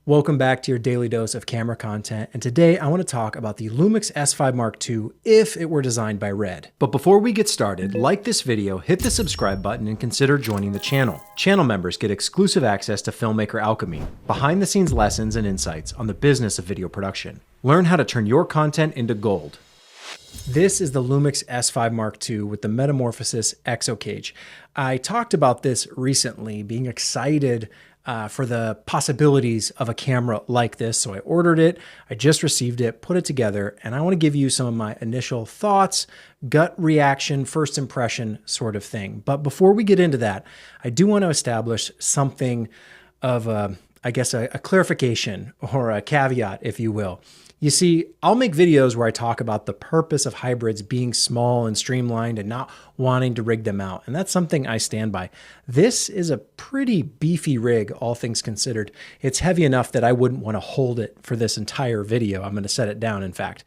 Welcome back to your daily dose of camera content, and today I want to talk about the Lumix S5 Mark II if it were designed by Red. But before we get started, like this video, hit the subscribe button, and consider joining the channel. Channel members get exclusive access to Filmmaker Alchemy, behind-the-scenes lessons and insights on the business of video production. Learn how to turn your content into gold. This is the Lumix S5 Mark II with the Metamorphosis Exocage. I talked about this recently, being excited for the possibilities of a camera like this. So I ordered it, I just received it, put it together, and I want to give you some of my initial thoughts, gut reaction, first impression sort of thing. But before we get into that, I do want to establish something of a clarification or a caveat, if you will. You see, I'll make videos where I talk about the purpose of hybrids being small and streamlined and not wanting to rig them out. And that's something I stand by. This is a pretty beefy rig, all things considered. It's heavy enough that I wouldn't want to hold it for this entire video. I'm going to set it down, in fact.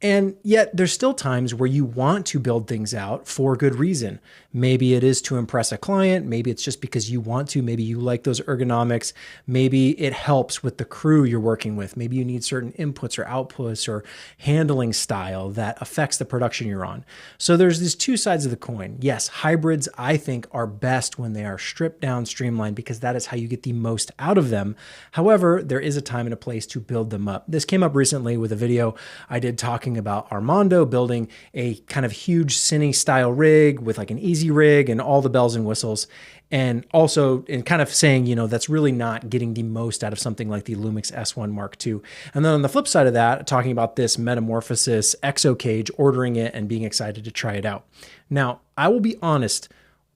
And yet there's still times where you want to build things out for good reason. Maybe it is to impress a client. Maybe it's just because you want to. Maybe you like those ergonomics. Maybe it helps with the crew you're working with. Maybe you need certain inputs or outputs or handling style that affects the production you're on. So there's these two sides of the coin. Yes, hybrids, I think, are best when they are stripped down, streamlined, because that is how you get the most out of them. However, there is a time and a place to build them up. This came up recently with a video I did talking about Armando building a kind of huge Cine style rig with like an easy rig and all the bells and whistles. And also in kind of saying, that's really not getting the most out of something like the Lumix S1 Mark II. And then on the flip side of that, talking about this Metamorphosis Exocage, ordering it and being excited to try it out. Now, I will be honest,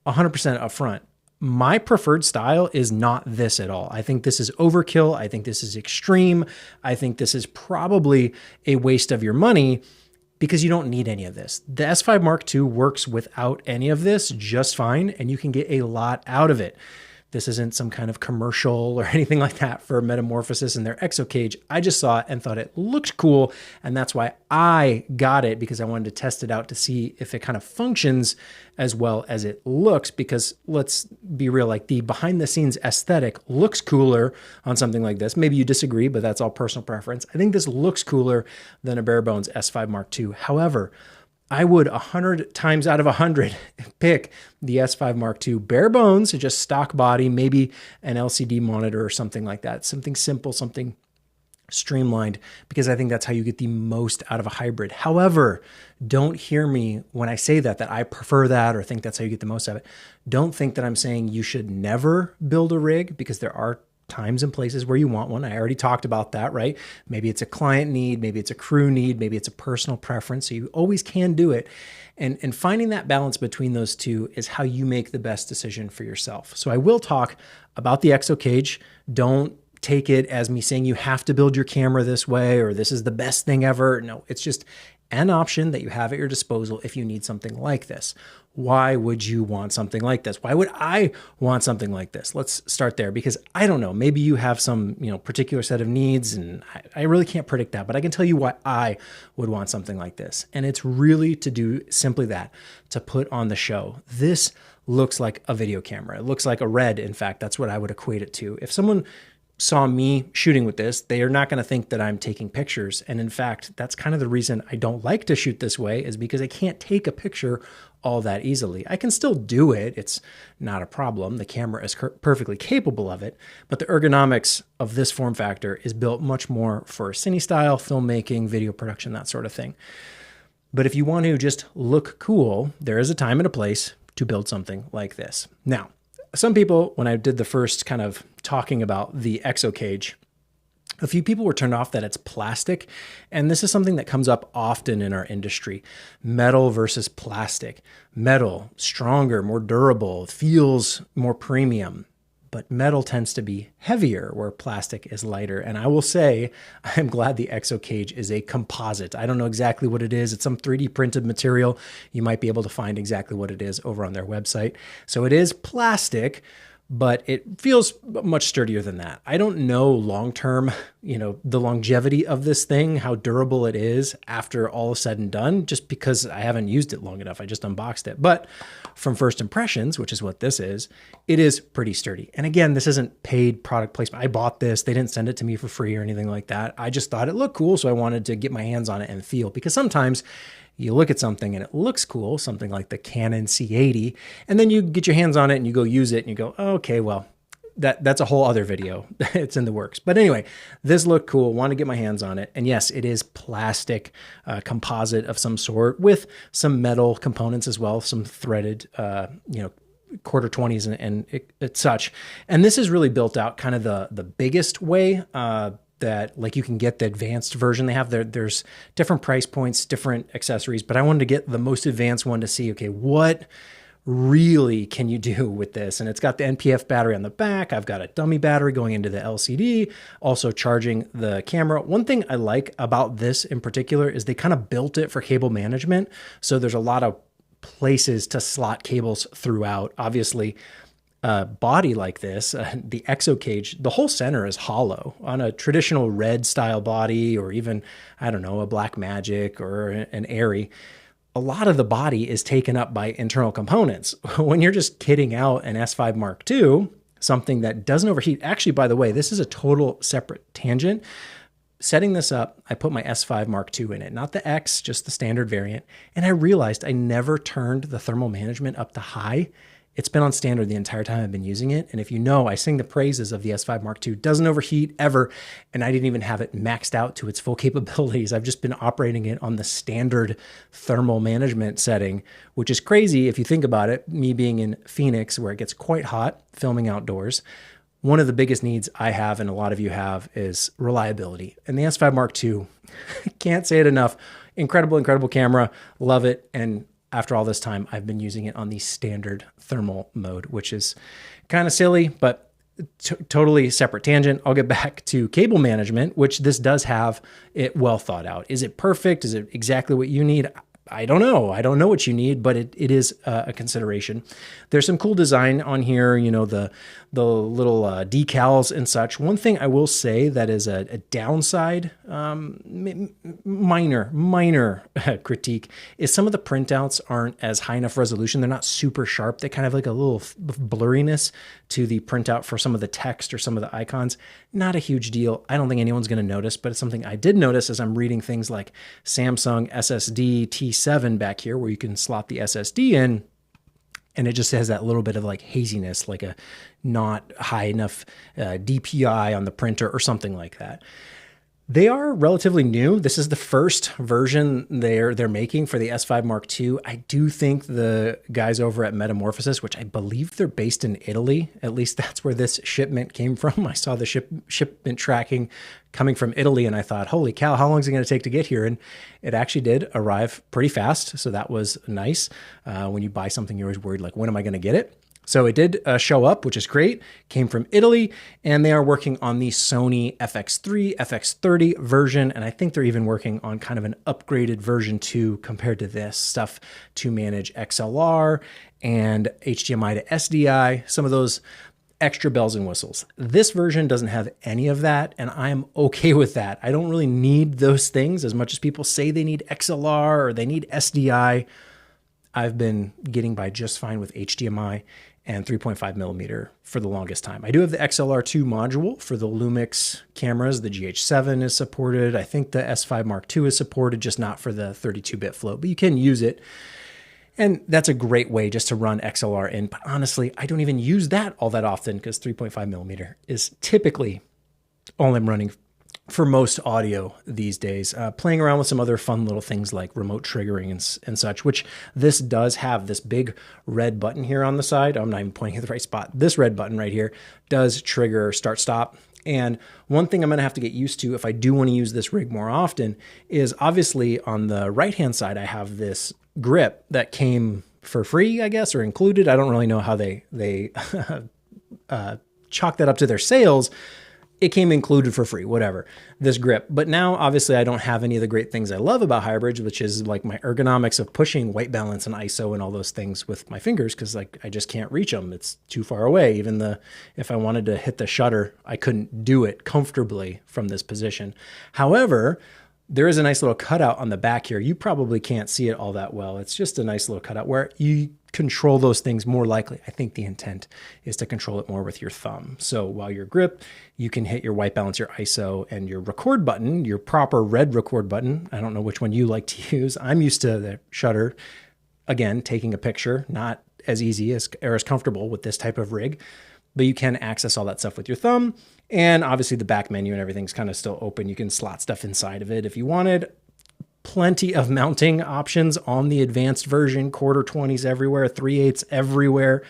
100% upfront. My preferred style is not this at all. I think this is overkill. I think this is extreme. I think this is probably a waste of your money because you don't need any of this. The S5 Mark II works without any of this just fine, and you can get a lot out of it. This isn't some kind of commercial or anything like that for Metamorphosis and their Exocage. I just saw it and thought it looked cool, and that's why I got it, because I wanted to test it out to see if it kind of functions as well as it looks, because let's be real, like the behind the scenes aesthetic looks cooler on something like this. Maybe you disagree, but that's all personal preference. I think this looks cooler than a bare bones S5 Mark II. However, I would 100 times out of 100 pick the S5 Mark II bare bones, just stock body, maybe an LCD monitor or something like that. Something simple, something streamlined, because I think that's how you get the most out of a hybrid. However, don't hear me when I say that I prefer that or think that's how you get the most out of it. Don't think that I'm saying you should never build a rig, because there are times and places where you want one. I already talked about that, right? Maybe it's a client need, maybe it's a crew need, maybe it's a personal preference. So you always can do it. And finding that balance between those two is how you make the best decision for yourself. So I will talk about the Exocage. Don't take it as me saying you have to build your camera this way or this is the best thing ever. No, it's just an option that you have at your disposal if you need something like this. Why would you want something like this? Why would I want something like this? Let's start there, because I don't know, maybe you have some, particular set of needs, and I really can't predict that, but I can tell you why I would want something like this. And it's really to do simply that, to put on the show. This looks like a video camera. It looks like a Red. In fact, that's what I would equate it to. If someone saw me shooting with this, they are not going to think that I'm taking pictures. And in fact, that's kind of the reason I don't like to shoot this way, is because I can't take a picture all that easily. I can still do it. It's not a problem. The camera is perfectly capable of it, but the ergonomics of this form factor is built much more for cine style, filmmaking, video production, that sort of thing. But if you want to just look cool, there is a time and a place to build something like this. Now, some people, when I did the first kind of talking about the Exocage, a few people were turned off that it's plastic. And this is something that comes up often in our industry. Metal versus plastic. Metal, stronger, more durable, feels more premium. But metal tends to be heavier, where plastic is lighter. And I will say, I'm glad the Exocage is a composite. I don't know exactly what it is. It's some 3D printed material. You might be able to find exactly what it is over on their website. So it is plastic, but it feels much sturdier than that. I don't know long-term, the longevity of this thing, how durable it is after all is said and done, just because I haven't used it long enough. I just unboxed it. But from first impressions, which is what this is, it is pretty sturdy. And again, this isn't paid product placement. I bought this. They didn't send it to me for free or anything like that. I just thought it looked cool, so I wanted to get my hands on it and feel, because sometimes you look at something and it looks cool, something like the Canon C80, and then you get your hands on it and you go use it and you go, oh, okay, well, that's a whole other video. It's in the works. But anyway, this looked cool, wanted to get my hands on it. And yes, it is plastic, composite of some sort with some metal components as well, some threaded, quarter 20s and such. And this is really built out kind of the biggest way, that like you can get the advanced version they have. There's different price points, different accessories, but I wanted to get the most advanced one to see, okay, what really can you do with this? And it's got the NPF battery on the back. I've got a dummy battery going into the LCD, also charging the camera. One thing I like about this in particular is they kind of built it for cable management. So there's a lot of places to slot cables throughout. Obviously, body like this, the Exocage, the whole center is hollow. On a traditional red style body, or even, I don't know, a Black Magic or an Airy, a lot of the body is taken up by internal components. When you're just kitting out an S5 Mark II, something that doesn't overheat. Actually, by the way, this is a total separate tangent. Setting this up, I put my S5 Mark II in it, not the X, just the standard variant. And I realized I never turned the thermal management up to high. It's been on standard the entire time I've been using it. And if you know, I sing the praises of the S5 Mark II. Doesn't overheat ever. And I didn't even have it maxed out to its full capabilities. I've just been operating it on the standard thermal management setting, which is crazy if you think about it. Me being in Phoenix, where it gets quite hot, filming outdoors, one of the biggest needs I have, and a lot of you have, is reliability. And the S5 Mark II, can't say it enough. Incredible, incredible camera. Love it. And after all this time, I've been using it on the standard thermal mode, which is kind of silly, but totally separate tangent. I'll get back to cable management, which this does have it well thought out. Is it perfect? Is it exactly what you need? I don't know. I don't know what you need, but it is a consideration. There's some cool design on here, the little decals and such. One thing I will say that is a downside, minor critique, is some of the printouts aren't as high enough resolution. They're not super sharp. They kind of like a little blurriness to the printout for some of the text or some of the icons. Not a huge deal. I don't think anyone's going to notice, but it's something I did notice as I'm reading things like Samsung SSD T7 back here, where you can slot the SSD in, and it just has that little bit of like haziness, like a not high enough DPI on the printer or something like that. They are relatively new. This is the first version they're making for the S5 Mark II. I do think the guys over at Metamorphosis, which I believe they're based in Italy, at least that's where this shipment came from. I saw the shipment tracking coming from Italy, and I thought, holy cow, how long is it going to take to get here? And it actually did arrive pretty fast, so that was nice. When you buy something, you're always worried, like, when am I going to get it? So it did show up, which is great. Came from Italy, and they are working on the Sony FX3, FX30 version, and I think they're even working on kind of an upgraded version 2 compared to this stuff to manage XLR and HDMI to SDI, some of those extra bells and whistles. This version doesn't have any of that, and I'm okay with that. I don't really need those things as much as people say they need XLR or they need SDI. I've been getting by just fine with HDMI and 3.5 millimeter for the longest time. I do have the XLR2 module for the Lumix cameras. The GH7 is supported. I think the S5 Mark II is supported, just not for the 32-bit float, but you can use it. And that's a great way just to run XLR in. But honestly, I don't even use that all that often, because 3.5 millimeter is typically all I'm running for most audio these days. Playing around with some other fun little things like remote triggering and such, which this does have this big red button here on the side. I'm not even pointing at the right spot. This red button right here does trigger start stop. And one thing I'm going to have to get used to if I do want to use this rig more often is, obviously on the right-hand side, I have this grip that came for free, I guess, or included. I don't really know how they chalk that up to their sales. it came included for free, whatever, this grip. But now, obviously, I don't have any of the great things I love about hybrids, which is like my ergonomics of pushing white balance and ISO and all those things with my fingers, because like I just can't reach them. It's too far away. Even if I wanted to hit the shutter, I couldn't do it comfortably from this position. However, there is a nice little cutout on the back here. You probably can't see it all that well. It's just a nice little cutout where you control those things more likely. I think the intent is to control it more with your thumb. So while your grip, you can hit your white balance, your ISO, and your record button, your proper red record button. I don't know which one you like to use. I'm used to the shutter. Again, taking a picture, not as easy or as comfortable with this type of rig, but you can access all that stuff with your thumb. And obviously the back menu and everything's kind of still open. You can slot stuff inside of it if you wanted. Plenty of mounting options on the advanced version, 1/4-20s everywhere, 3/8 everywhere,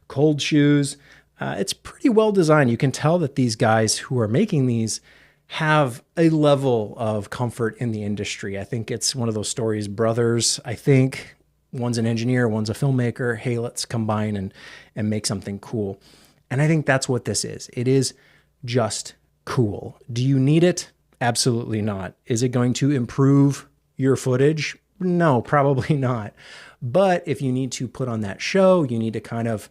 cold shoes. It's pretty well designed. You can tell that these guys who are making these have a level of comfort in the industry. I think it's one of those stories, brothers, I think one's an engineer, one's a filmmaker. Hey, let's combine and make something cool. And I think that's what this is. It is just cool. Do you need it? Absolutely not. Is it going to improve your footage? No, probably not. But if you need to put on that show, you need to kind of,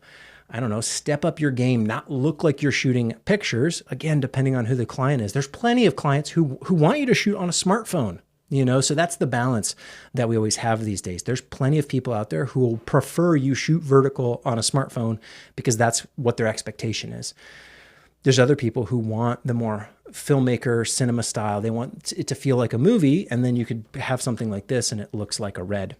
I don't know, step up your game, not look like you're shooting pictures. Again, depending on who the client is. There's plenty of clients who want you to shoot on a smartphone, so that's the balance that we always have these days. There's plenty of people out there who will prefer you shoot vertical on a smartphone because that's what their expectation is. There's other people who want the more filmmaker cinema style. They want it to feel like a movie, and then you could have something like this and it looks like a red.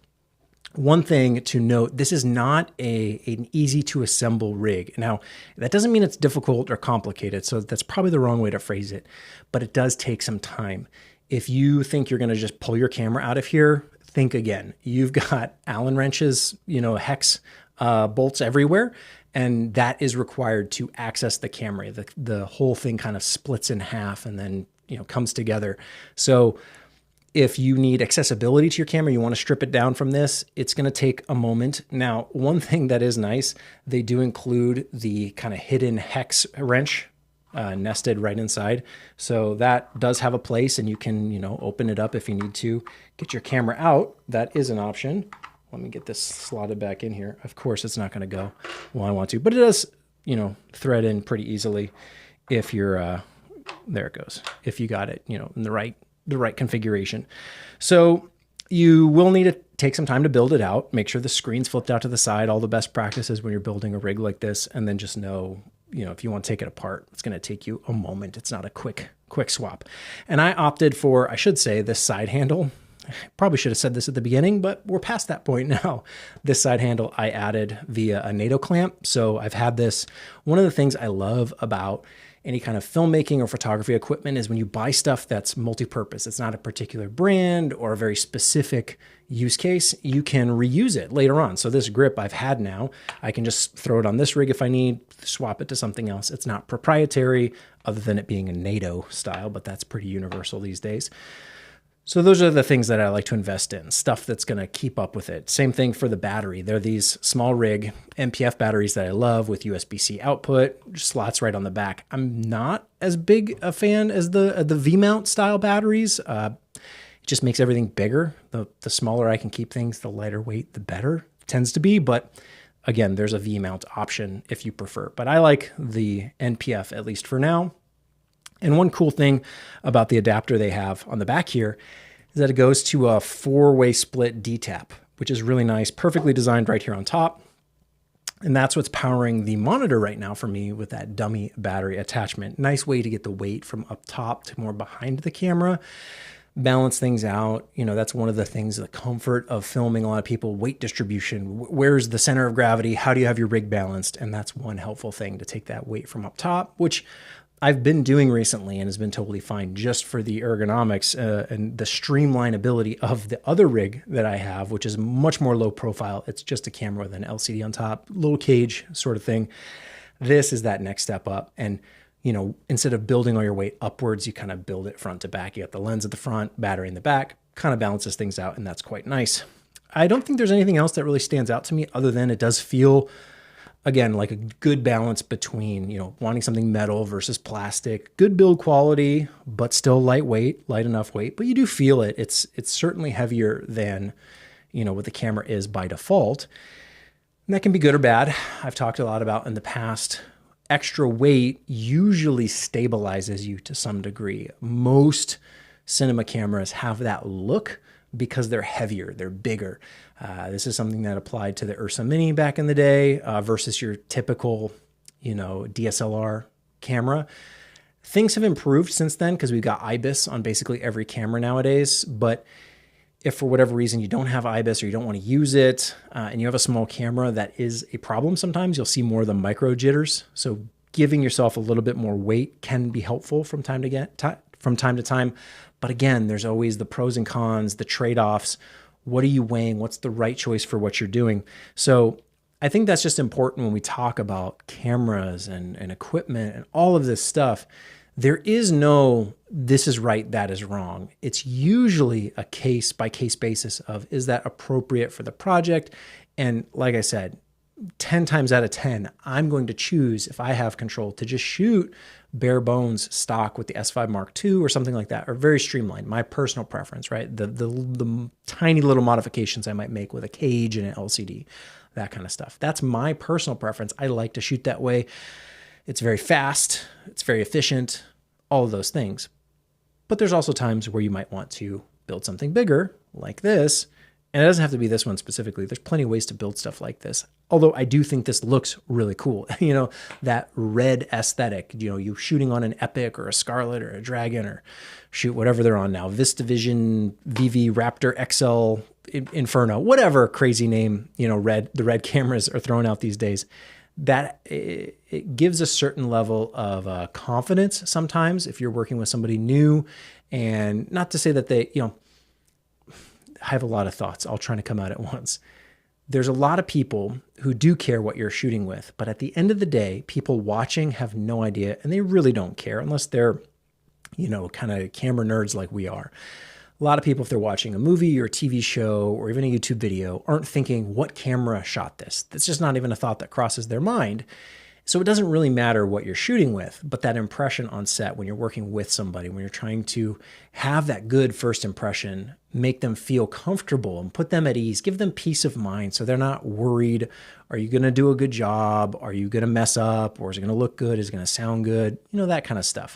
One thing to note, this is not an easy to assemble rig. Now, that doesn't mean it's difficult or complicated, so that's probably the wrong way to phrase it, but it does take some time. If you think you're going to just pull your camera out of here, think again. You've got Allen wrenches, hex bolts everywhere, and that is required to access the camera. The whole thing kind of splits in half and then, comes together. So if you need accessibility to your camera, you want to strip it down from this, it's going to take a moment. Now, one thing that is nice, they do include the kind of hidden hex wrench nested right inside. So that does have a place, and you can, open it up if you need to. Get your camera out. That is an option. Let me get this slotted back in here. Of course, it's not going to go while I want to, but it does, thread in pretty easily if you're, there it goes. If you got it, in the right configuration. So you will need to take some time to build it out. Make sure the screen's flipped out to the side, all the best practices when you're building a rig like this, and then just know, if you want to take it apart, it's going to take you a moment. It's not a quick swap. And I opted for, I should say, this side handle. Probably should have said this at the beginning, but we're past that point now. This side handle I added via a NATO clamp. So I've had this. One of the things I love about any kind of filmmaking or photography equipment is when you buy stuff that's multi-purpose. It's not a particular brand or a very specific use case. You can reuse it later on. So this grip I've had now, I can just throw it on this rig if I need, swap it to something else. It's not proprietary other than it being a NATO style, but that's pretty universal these days. So those are the things that I like to invest in, stuff that's going to keep up with it. Same thing for the battery. They're these small rig NPF batteries that I love with USB-C output, slots right on the back. I'm not as big a fan as the V-Mount style batteries. It just makes everything bigger. The smaller I can keep things, the lighter weight, the better it tends to be. But again, there's a V-Mount option if you prefer. But I like the NPF, at least for now. And one cool thing about the adapter they have on the back here is that it goes to a 4-way split D-tap, which is really nice, perfectly designed right here on top. And that's what's powering the monitor right now for me with that dummy battery attachment. Nice way to get the weight from up top to more behind the camera, balance things out. That's one of the things, the comfort of filming a lot of people, weight distribution. Where's the center of gravity? How do you have your rig balanced? And that's one helpful thing, to take that weight from up top, which I've been doing recently and has been totally fine just for the ergonomics and the streamlinability of the other rig that I have, which is much more low profile. It's just a camera with an LCD on top, little cage sort of thing. This is that next step up. And, instead of building all your weight upwards, you kind of build it front to back. You got the lens at the front, battery in the back, kind of balances things out, and that's quite nice. I don't think there's anything else that really stands out to me other than it does feel again, like a good balance between, you know, wanting something metal versus plastic, good build quality, but still lightweight, light enough weight, but you do feel it. It's certainly heavier than, you know, what the camera is by default. And that can be good or bad. I've talked a lot about in the past, extra weight usually stabilizes you to some degree. Most cinema cameras have that look because they're heavier, they're bigger. This is something that applied to the Ursa Mini back in the day versus your typical, you know, DSLR camera. Things have improved since then because we've got IBIS on basically every camera nowadays. But if for whatever reason you don't have IBIS or you don't want to use it and you have a small camera, that is a problem sometimes. You'll see more of the micro jitters. So giving yourself a little bit more weight can be helpful from time to time. But again, there's always the pros and cons, the trade-offs. What are you weighing? What's the right choice for what you're doing? So I think that's just important when we talk about cameras and equipment and all of this stuff. There is no, this is right, that is wrong. It's usually a case by case basis of, is that appropriate for the project? And like I said, 10 times out of 10, I'm going to choose, if I have control, to just shoot bare bones stock with the S5 Mark II or something like that, or very streamlined, my personal preference, right? The tiny little modifications I might make with a cage and an LCD, that kind of stuff. That's my personal preference. I like to shoot that way. It's very fast, it's very efficient, all of those things. But there's also times where you might want to build something bigger like this. And it doesn't have to be this one specifically. There's plenty of ways to build stuff like this. Although I do think this looks really cool. You know, that red aesthetic, you know, you shooting on an Epic or a Scarlett or a Dragon or shoot whatever they're on now, VistaVision, VV Raptor XL, Inferno, whatever crazy name, you know, the red cameras are thrown out these days. That it gives a certain level of confidence sometimes if you're working with somebody new. And not to say that they, you know, I have a lot of thoughts. I'll try to come out at once. There's a lot of people who do care what you're shooting with, but at the end of the day, people watching have no idea, and they really don't care unless they're, you know, kind of camera nerds like we are. A lot of people, if they're watching a movie or a TV show or even a YouTube video, aren't thinking, what camera shot this? That's just not even a thought that crosses their mind. So it doesn't really matter what you're shooting with, but that impression on set when you're working with somebody, when you're trying to have that good first impression, make them feel comfortable and put them at ease, give them peace of mind so they're not worried. Are you going to do a good job? Are you going to mess up? Or is it going to look good? Is it going to sound good? You know, that kind of stuff.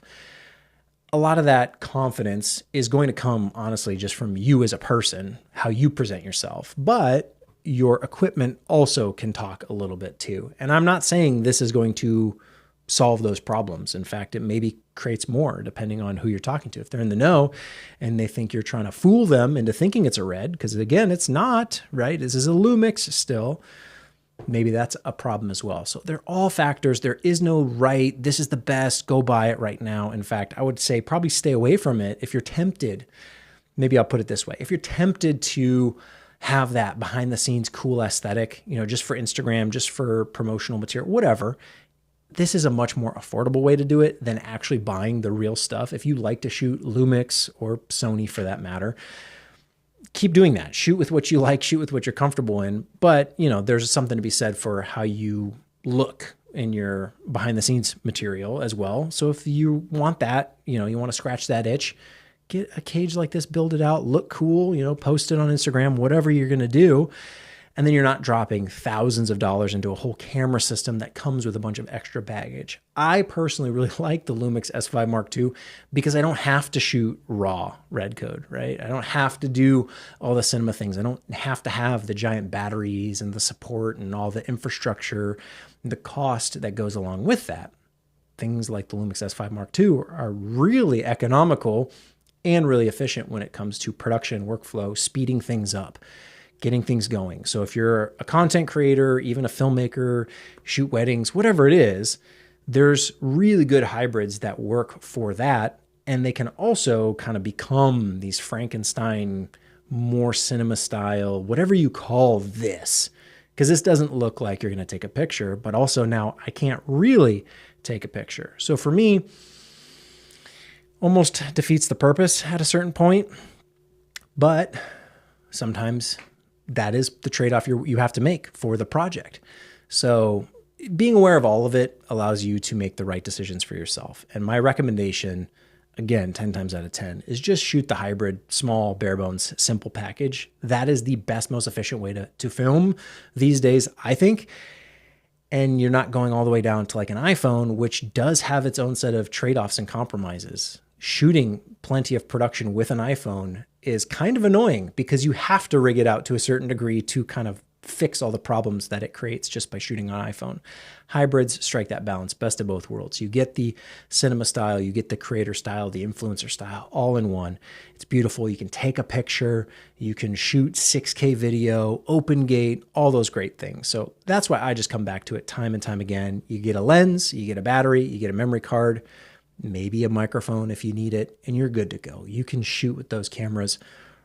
A lot of that confidence is going to come, honestly, just from you as a person, how you present yourself. But your equipment also can talk a little bit too. And I'm not saying this is going to solve those problems. In fact, it maybe creates more depending on who you're talking to. If they're in the know and they think you're trying to fool them into thinking it's a red, because again, it's not, right? This is a Lumix still. Maybe that's a problem as well. So they're all factors. There is no right, this is the best, go buy it right now. In fact, I would say probably stay away from it if you're tempted. Maybe I'll put it this way. If you're tempted to have that behind the scenes cool aesthetic, you know, just for Instagram, just for promotional material, whatever, this is a much more affordable way to do it than actually buying the real stuff. If you like to shoot Lumix or Sony for that matter, keep doing that. Shoot with what you like, shoot with what you're comfortable in. But, you know, there's something to be said for how you look in your behind the scenes material as well. So if you want that, you know, you want to scratch that itch, get a cage like this, build it out, look cool, you know, post it on Instagram, whatever you're going to do. And then you're not dropping thousands of dollars into a whole camera system that comes with a bunch of extra baggage. I personally really like the Lumix S5 Mark II because I don't have to shoot raw red code, right? I don't have to do all the cinema things. I don't have to have the giant batteries and the support and all the infrastructure, the cost that goes along with that. Things like the Lumix S5 Mark II are really economical and really efficient when it comes to production workflow, speeding things up, getting things going. So if you're a content creator, even a filmmaker, shoot weddings, whatever it is, there's really good hybrids that work for that. And they can also kind of become these Frankenstein, more cinema style, whatever you call this, because this doesn't look like you're going to take a picture, but also now I can't really take a picture. So for me, almost defeats the purpose at a certain point, but sometimes that is the trade-off you have to make for the project. So being aware of all of it allows you to make the right decisions for yourself. And my recommendation, again, 10 times out of 10, is just shoot the hybrid, small, bare bones, simple package. That is the best, most efficient way to film these days, I think. And you're not going all the way down to like an iPhone, which does have its own set of trade-offs and compromises. Shooting plenty of production with an iPhone is kind of annoying because you have to rig it out to a certain degree to kind of fix all the problems that it creates just by shooting on iPhone. Hybrids strike that balance, best of both worlds. You get the cinema style, you get the creator style, the influencer style, all in one. It's beautiful. You can take a picture, you can shoot 6K video, open gate, all those great things. So that's why I just come back to it time and time again. You get a lens, you get a battery, you get a memory card, maybe a microphone if you need it, and you're good to go. You can shoot with those cameras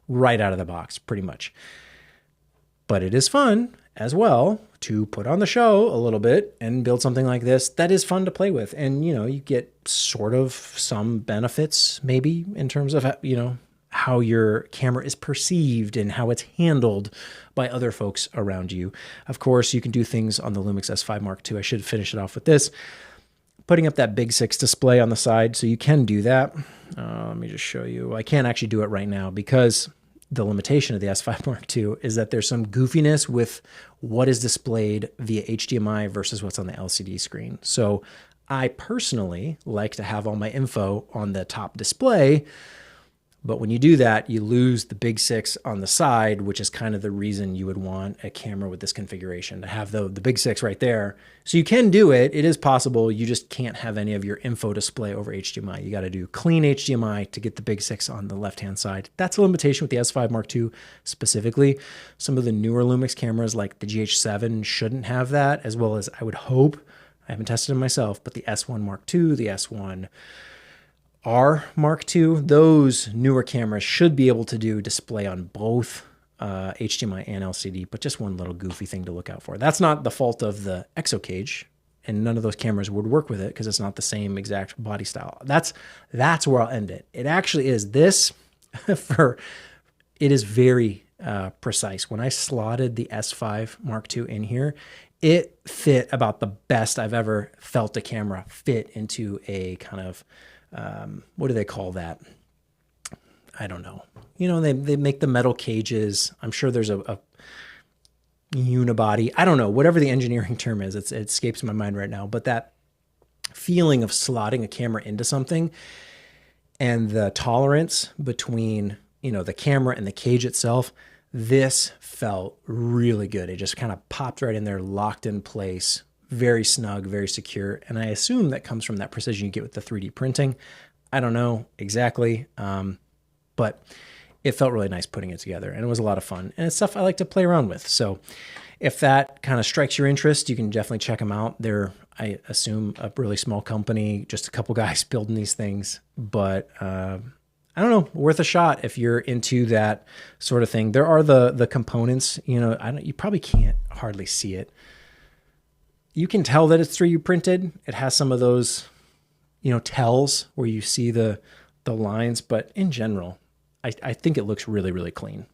right out of the box, pretty much. But it is fun as well to put on the show a little bit and build something like this that is fun to play with. And, you get sort of some benefits maybe in terms of, how your camera is perceived and how it's handled by other folks around you. Of course, you can do things on the Lumix S5 Mark II. I should finish it off with this. Putting up that big 6 display on the side, so you can do that. Let me just show you. I can't actually do it right now because the limitation of the S5 Mark II is that there's some goofiness with what is displayed via HDMI versus what's on the LCD screen. So I personally like to have all my info on the top display, but when you do that, you lose the big 6 on the side, which is kind of the reason you would want a camera with this configuration, to have the big 6 right there. So you can do it. It is possible. You just can't have any of your info display over HDMI. You got to do clean HDMI to get the big 6 on the left-hand side. That's a limitation with the S5 Mark II specifically. Some of the newer Lumix cameras like the GH7 shouldn't have that, as well as I would hope. I haven't tested them myself, but the S1 Mark II, the S1 R Mark II, those newer cameras should be able to do display on both HDMI and LCD, but just one little goofy thing to look out for. That's not the fault of the Exocage, and none of those cameras would work with it because it's not the same exact body style. That's where I'll end it. It actually is this it is very precise. When I slotted the S5 Mark II in here, it fit about the best I've ever felt a camera fit into a kind of what do they call that? I don't know. They make the metal cages. I'm sure there's a unibody. I don't know. Whatever the engineering term is, it escapes my mind right now. But that feeling of slotting a camera into something and the tolerance between, the camera and the cage itself, this felt really good. It just kind of popped right in there, locked in place. Very snug, very secure. And I assume that comes from that precision you get with the 3D printing. I don't know exactly, but it felt really nice putting it together, and it was a lot of fun. And it's stuff I like to play around with. So if that kind of strikes your interest, you can definitely check them out. They're, I assume, a really small company, just a couple guys building these things. But I don't know, worth a shot if you're into that sort of thing. There are the components, you probably can't hardly see it. You can tell that it's 3D printed. It has some of those, tells where you see the lines, but in general, I think it looks really, really clean.